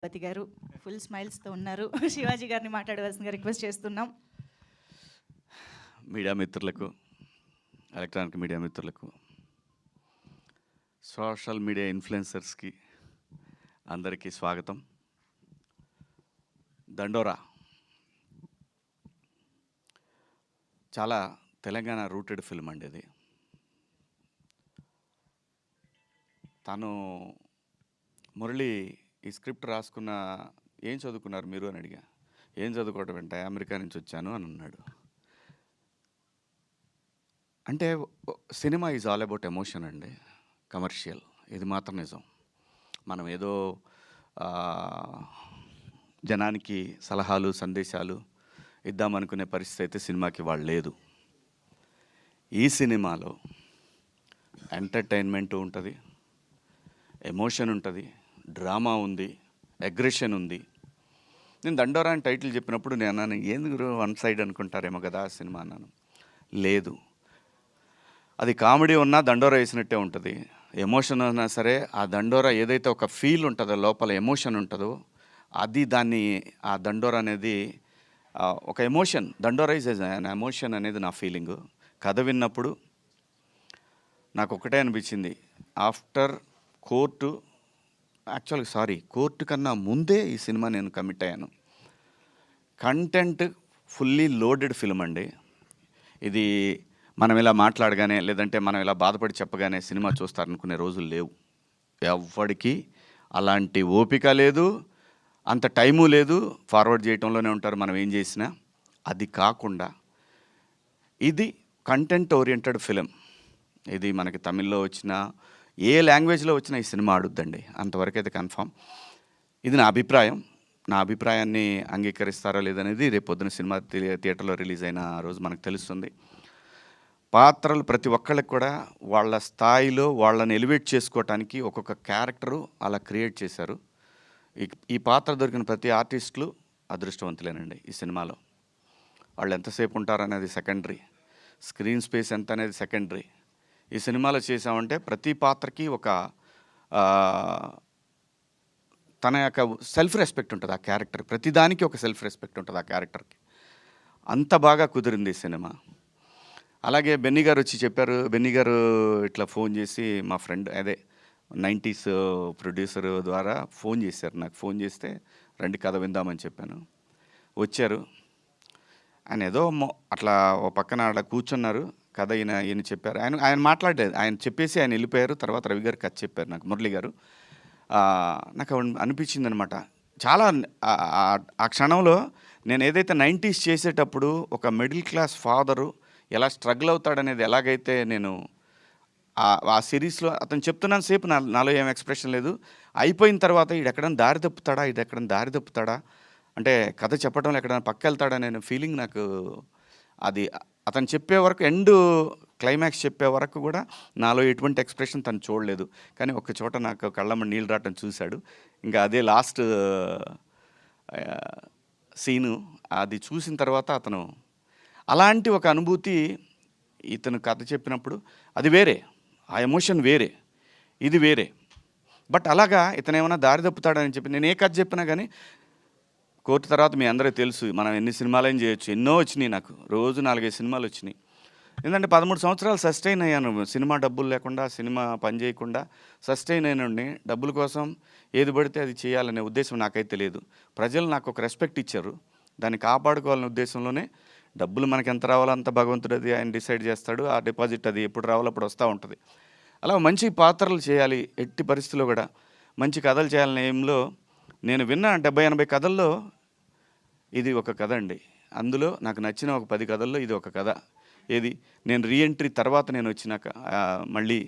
పతి గారు ఫుల్ స్మైల్స్తో ఉన్నారు. శివాజీ గారిని మాట్లాడవలసిందిగా రిక్వెస్ట్ చేస్తున్నాం. మీడియా మిత్రులకు, ఎలక్ట్రానిక్ మీడియా మిత్రులకు, సోషల్ మీడియా ఇన్ఫ్లుయెన్సర్స్కి అందరికీ స్వాగతం. దండోరా చాలా తెలంగాణ రూటెడ్ ఫిల్మ్ అండి. ఇది తను మురళి ఈ స్క్రిప్ట్ రాసుకున్న ఏం చదువుకున్నారు మీరు అని అడిగా. ఏం చదువుకోవటం వెంట అమెరికా నుంచి వచ్చాను అని అన్నాడు. అంటే cinema is all about emotion అండి, కమర్షియల్. ఇది మాత్రం నిజం. మనం ఏదో జనానికి సలహాలు సందేశాలు ఇద్దామనుకునే పరిస్థితి అయితే సినిమాకి వాళ్ళు లేదు. ఈ సినిమాలో ఎంటర్టైన్మెంట్ ఉంటుంది, ఎమోషన్ ఉంటుంది, డ్రామా ఉంది, అగ్రెషన్ ఉంది. నేను దండోరా అని టైటిల్ చెప్పినప్పుడు నేను అన్నాను, ఎందుకు వన్ సైడ్ అనుకుంటారేమో కదా ఆ సినిమా అన్నాను. లేదు, అది కామెడీ ఉన్నా దండోరా వేసినట్టే ఉంటుంది. ఎమోషన్ ఉన్నా సరే ఆ దండోరా ఏదైతే ఒక ఫీల్ ఉంటుందో, లోపల ఎమోషన్ ఉంటుందో, అది దాన్ని ఆ దండోరా అనేది ఒక ఎమోషన్. దండోరా ఈజ్ అన్ ఎమోషన్ అనేది నా ఫీలింగు. కథ విన్నప్పుడు నాకు ఒకటే అనిపించింది, ఆఫ్టర్ కోర్టు కన్నా ముందే ఈ సినిమా నేను కమిట్ అయ్యాను. కంటెంట్ ఫుల్లీ లోడెడ్ ఫిల్మ్ అండి. ఇది మనం ఇలా మాట్లాడగానే, లేదంటే మనం ఇలా బాధపడి చెప్పగానే సినిమా చూస్తారనుకునే రోజులు లేవు. ఎవ్వడికి అలాంటి ఓపిక లేదు, అంత టైము లేదు. ఫార్వర్డ్ చేయటంలోనే ఉంటారు మనం ఏం చేసినా. అది కాకుండా ఇది కంటెంట్ ఓరియంటెడ్ ఫిలిం. ఇది మనకి తమిళ్లో వచ్చినా, ఏ లాంగ్వేజ్లో వచ్చినా ఈ సినిమా ఆడుద్దండి, అంతవరకు అయితే కన్ఫామ్. ఇది నా అభిప్రాయం. నా అభిప్రాయాన్ని అంగీకరిస్తారా లేదనేది రేపు పొద్దున సినిమా థియేటర్లో రిలీజ్ అయిన రోజు మనకు తెలుస్తుంది. పాత్రలు ప్రతి ఒక్కళ్ళకి కూడా వాళ్ళ స్థాయిలో వాళ్ళని ఎలివేట్ చేసుకోవటానికి ఒక్కొక్క క్యారెక్టరు అలా క్రియేట్ చేశారు. ఈ పాత్ర దొరికిన ప్రతి ఆర్టిస్టులు అదృష్టవంతులేనండి. ఈ సినిమాలో వాళ్ళు ఎంతసేపు ఉంటారనేది సెకండరీ, స్క్రీన్ స్పేస్ ఎంత అనేది సెకండరీ. ఈ సినిమాలో చేసామంటే ప్రతి పాత్రకి ఒక తన యొక్క సెల్ఫ్ రెస్పెక్ట్ ఉంటుంది ఆ క్యారెక్టర్. ప్రతిదానికి ఒక సెల్ఫ్ రెస్పెక్ట్ ఉంటుంది ఆ క్యారెక్టర్కి. అంత బాగా కుదిరింది ఈ సినిమా. అలాగే బెన్నీ గారు వచ్చి చెప్పారు. బెన్నీ గారు ఇట్లా ఫోన్ చేసి, మా ఫ్రెండ్ అదే 90s ప్రొడ్యూసర్ ద్వారా ఫోన్ చేశారు నాకు. ఫోన్ చేస్తే రండి కథ విందామని చెప్పాను. వచ్చారు. ఆయన ఏదో అట్లా ఓ పక్కన అట్లా కూర్చున్నారు. కథ ఈయన చెప్పారు. ఆయన మాట్లాడలేదు. ఆయన చెప్పేసి ఆయన వెళ్ళిపోయారు. తర్వాత రవి గారు కథ చెప్పారు నాకు, మురళి గారు. నాకు అనిపించింది అనమాట చాలా. ఆ క్షణంలో నేను ఏదైతే 90s చేసేటప్పుడు ఒక మిడిల్ క్లాస్ ఫాదరు ఎలా స్ట్రగుల్ అవుతాడనేది ఎలాగైతే నేను ఆ సిరీస్లో అతను చెప్తున్నాను సేపు నాలో ఏం ఎక్స్ప్రెషన్ లేదు. అయిపోయిన తర్వాత ఇది ఎక్కడైనా దారి తప్పుతాడా అంటే కథ చెప్పడంలో ఎక్కడైనా పక్క వెళ్తాడా అనే ఫీలింగ్ నాకు. అది అతను చెప్పే వరకు, ఎండ్ క్లైమాక్స్ చెప్పే వరకు కూడా నాలో ఎటువంటి ఎక్స్ప్రెషన్ తను చూడలేదు. కానీ ఒక చోట నాకు కళ్ళమ్మ నీళ్ళు రావటం చూశాడు. ఇంకా అదే లాస్ట్ సీను. అది చూసిన తర్వాత అతను అలాంటి ఒక అనుభూతి ఇతను కథ చెప్పినప్పుడు అది వేరే, ఆ ఎమోషన్ వేరే, ఇది వేరే. బట్ అలాగా ఇతను ఏమైనా దారి తప్పుతాడని చెప్పి నేను ఏ కథ చెప్పినా కానీ, కోర్టు తర్వాత మీ అందరికీ తెలుసు మనం ఎన్ని సినిమాలైనా చేయొచ్చు. ఎన్నో వచ్చినాయి నాకు, రోజు 4-5 సినిమాలు వచ్చినాయి. ఎందుకంటే 13 సంవత్సరాలు సస్టైన్ అయ్యాను. సినిమా డబ్బులు లేకుండా, సినిమా పని చేయకుండా సస్టైన్ అయినండి. డబ్బుల కోసం ఏది పడితే అది చేయాలనే ఉద్దేశం నాకైతే లేదు. ప్రజలు నాకు ఒక రెస్పెక్ట్ ఇచ్చారు, దాన్ని కాపాడుకోవాలనే ఉద్దేశంలోనే. డబ్బులు మనకి ఎంత రావాలో అంత భగవంతుడు అది ఆయన డిసైడ్ చేస్తాడు. ఆ డిపాజిట్ అది ఎప్పుడు రావాలో అప్పుడు వస్తూ ఉంటుంది. అలా మంచి పాత్రలు చేయాలి, ఎట్టి పరిస్థితుల్లో కూడా మంచి కథలు చేయాలనే ఏంలో నేను విన్న 70-80 కథల్లో ఇది ఒక కథ అండి. అందులో నాకు నచ్చిన ఒక 10 కథల్లో ఇది ఒక కథ. ఏది నేను రీఎంట్రీ తర్వాత నేను వచ్చినాక, మళ్ళీ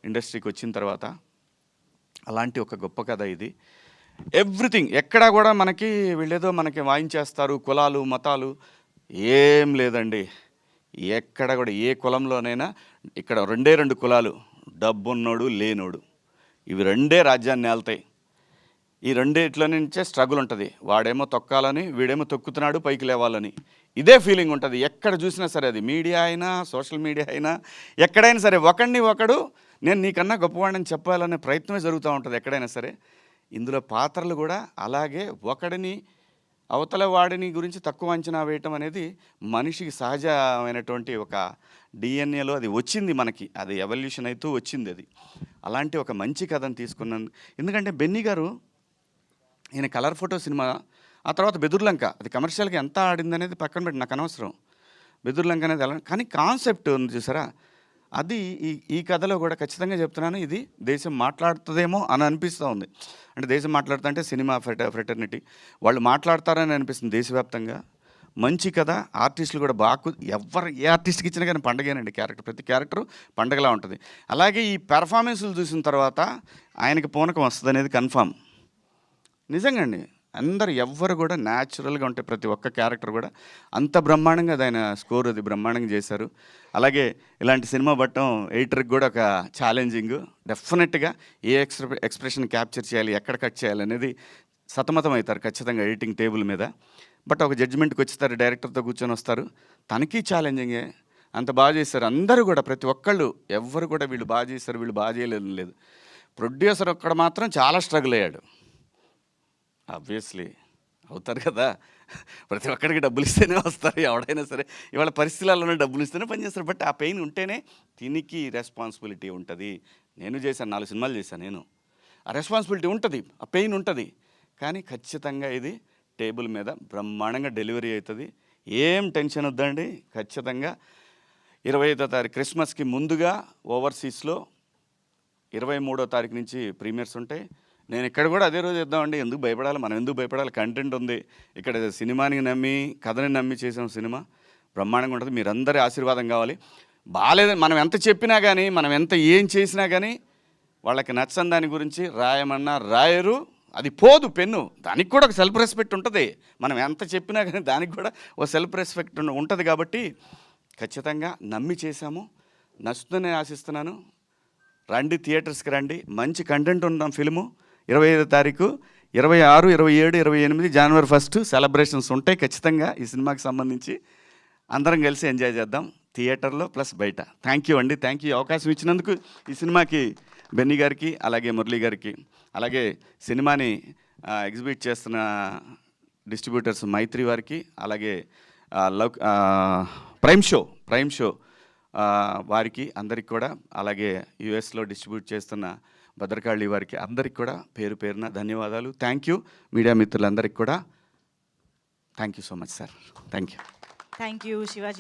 ఇండస్ట్రీకి వచ్చిన తర్వాత అలాంటి ఒక గొప్ప కథ ఇది. ఎవ్రీథింగ్ ఎక్కడా కూడా మనకి వీళ్ళేదో మనకి వాయించేస్తారు, కులాలు మతాలు ఏం లేదండి. ఎక్కడ కూడా ఏ కులంలోనైనా ఇక్కడ 2 కులాలు, డబ్బున్నోడు లేనోడు, ఇవి 2 రాజ్యాన్ని ఏళ్తాయి. ఈ రెండిట్లో నుంచే స్ట్రగుల్ ఉంటుంది. వాడేమో తొక్కాలని, వీడేమో తొక్కుతున్నాడు పైకి లేవాలని. ఇదే ఫీలింగ్ ఉంటుంది ఎక్కడ చూసినా సరే. అది మీడియా అయినా, సోషల్ మీడియా అయినా, ఎక్కడైనా సరే ఒకడిని ఒకడు నేను నీకన్నా గొప్పవాడిని చెప్పాలనే ప్రయత్నమే జరుగుతూ ఉంటుంది ఎక్కడైనా సరే. ఇందులో పాత్రలు కూడా అలాగే ఒకడిని అవతల వాడిని గురించి తక్కువ అంచనా వేయటం అనేది మనిషికి సహజమైనటువంటి ఒక డిఎన్ఏలో అది వచ్చింది మనకి, అది ఎవల్యూషన్ అవుతూ వచ్చింది. అది అలాంటి ఒక మంచి కథను తీసుకున్నాను. ఎందుకంటే బెన్నీ గారు ఈయన కలర్ ఫోటో సినిమా, ఆ తర్వాత బెదుర్లంక, అది కమర్షియల్గా ఎంత ఆడింది అనేది పక్కన పెట్టి నాకు అనవసరం. బెదుర్లంక అనేది ఎలా, కానీ కాన్సెప్ట్ ఉంది చూసారా, అది ఈ కథలో కూడా ఖచ్చితంగా చెప్తున్నాను, ఇది దేశం మాట్లాడుతుందేమో అని అనిపిస్తూ ఉంది. అంటే దేశం మాట్లాడుతుంటే సినిమా ఫ్రెటర్నిటీ వాళ్ళు మాట్లాడతారని అనిపిస్తుంది దేశవ్యాప్తంగా. మంచి కథ, ఆర్టిస్టులు కూడా బాగా, ఏ ఆర్టిస్ట్కి ఇచ్చినా కానీ పండగేనండి. ప్రతి క్యారెక్టరు పండగలా ఉంటుంది. అలాగే ఈ పెర్ఫార్మెన్స్లు చూసిన తర్వాత ఆయనకి పూనకం వస్తుంది అనేది కన్ఫామ్. నిజంగా అండి, అందరు ఎవ్వరు కూడా న్యాచురల్గా ఉంటే ప్రతి ఒక్క క్యారెక్టర్ కూడా అంత బ్రహ్మాండంగా అది ఆయన స్కోర్ అది బ్రహ్మాండంగా చేశారు. అలాగే ఇలాంటి సినిమా పట్టడం ఎడిటర్కి కూడా ఒక ఛాలెంజింగ్. డెఫినెట్గా ఏ ఎక్స్ప్రెషన్ క్యాప్చర్ చేయాలి, ఎక్కడ కట్ చేయాలి అనేది సతమతం అవుతారు ఖచ్చితంగా ఎడిటింగ్ టేబుల్ మీద. బట్ ఒక జడ్జిమెంట్కి వచ్చేస్తారు, డైరెక్టర్తో కూర్చొని వస్తారు, తనకి ఛాలెంజింగే. అంత బాగా చేశారు అందరూ కూడా, ప్రతి ఒక్కళ్ళు ఎవ్వరు కూడా వీళ్ళు బాగా చేశారు వీళ్ళు బాగా చేయలేదు లేదు. ప్రొడ్యూసర్ ఒక్కడ మాత్రం చాలా స్ట్రగుల్ అయ్యాడు. ఆబ్వియస్లీ అవుతారు కదా, ప్రతి ఒక్కడికి డబ్బులు ఇస్తేనే వస్తారు ఎవడైనా సరే. ఇవాళ పరిస్థితులలోనే డబ్బులు ఇస్తేనే పనిచేస్తారు. బట్ ఆ పెయిన్ ఉంటేనే దీనికి రెస్పాన్సిబిలిటీ ఉంటుంది. నేను చేశాను, 4 సినిమాలు చేశాను నేను. ఆ రెస్పాన్సిబిలిటీ ఉంటుంది, ఆ పెయిన్ ఉంటుంది. కానీ ఖచ్చితంగా ఇది టేబుల్ మీద బ్రహ్మాండంగా డెలివరీ అవుతుంది. ఏం టెన్షన్ వద్దండి. ఖచ్చితంగా 25వ తారీఖు క్రిస్మస్కి ముందుగా ఓవర్సీస్లో 23వ తారీఖు నుంచి ప్రీమియర్స్ ఉంటాయి. నేను ఇక్కడ కూడా అదే రోజు ఇద్దామండి. ఎందుకు భయపడాలి, మనం ఎందుకు భయపడాలి, కంటెంట్ ఉంది. ఇక్కడ సినిమాని నమ్మి కథని నమ్మి చేసాం సినిమా, బ్రహ్మాండంగా ఉంటుంది. మీరందరి ఆశీర్వాదం కావాలి. బాగాలేదని మనం ఎంత చెప్పినా కానీ, మనం ఎంత ఏం చేసినా కానీ వాళ్ళకి నచ్చని దాని గురించి రాయమన్నా రాయరు, అది పోదు పెన్ను. దానికి కూడా ఒక సెల్ఫ్ రెస్పెక్ట్ ఉంటుంది. మనం ఎంత చెప్పినా కానీ దానికి కూడా ఒక సెల్ఫ్ రెస్పెక్ట్ ఉంటుంది. కాబట్టి ఖచ్చితంగా నమ్మి చేశాము, నచ్చుతుందని ఆశిస్తున్నాను. రండి, థియేటర్స్కి రండి. మంచి కంటెంట్ ఉన్న ఫిల్ము. 25వ తారీఖు, 26, 27, 28 జనవరి 1 సెలబ్రేషన్స్ ఉంటాయి ఖచ్చితంగా ఈ సినిమాకి సంబంధించి. అందరం కలిసి ఎంజాయ్ చేద్దాం థియేటర్లో ప్లస్ బయట. థ్యాంక్ యూ అండి, థ్యాంక్ యూ అవకాశం ఇచ్చినందుకు ఈ సినిమాకి, బెన్నీ గారికి అలాగే మురళీ గారికి, అలాగే సినిమాని ఎగ్జిబిట్ చేస్తున్న డిస్ట్రిబ్యూటర్స్ మైత్రి వారికి, అలాగే ప్రైమ్ షో వారికి అందరికి కూడా, అలాగే యుఎస్లో డిస్ట్రిబ్యూట్ చేస్తున్న భద్రకాళి వారికి అందరికి కూడా పేరు పేరున ధన్యవాదాలు. Thank you. మీడియా మిత్రులందరికీ కూడా thank you so much sir. Thank you. Thank you Shivaji గారు.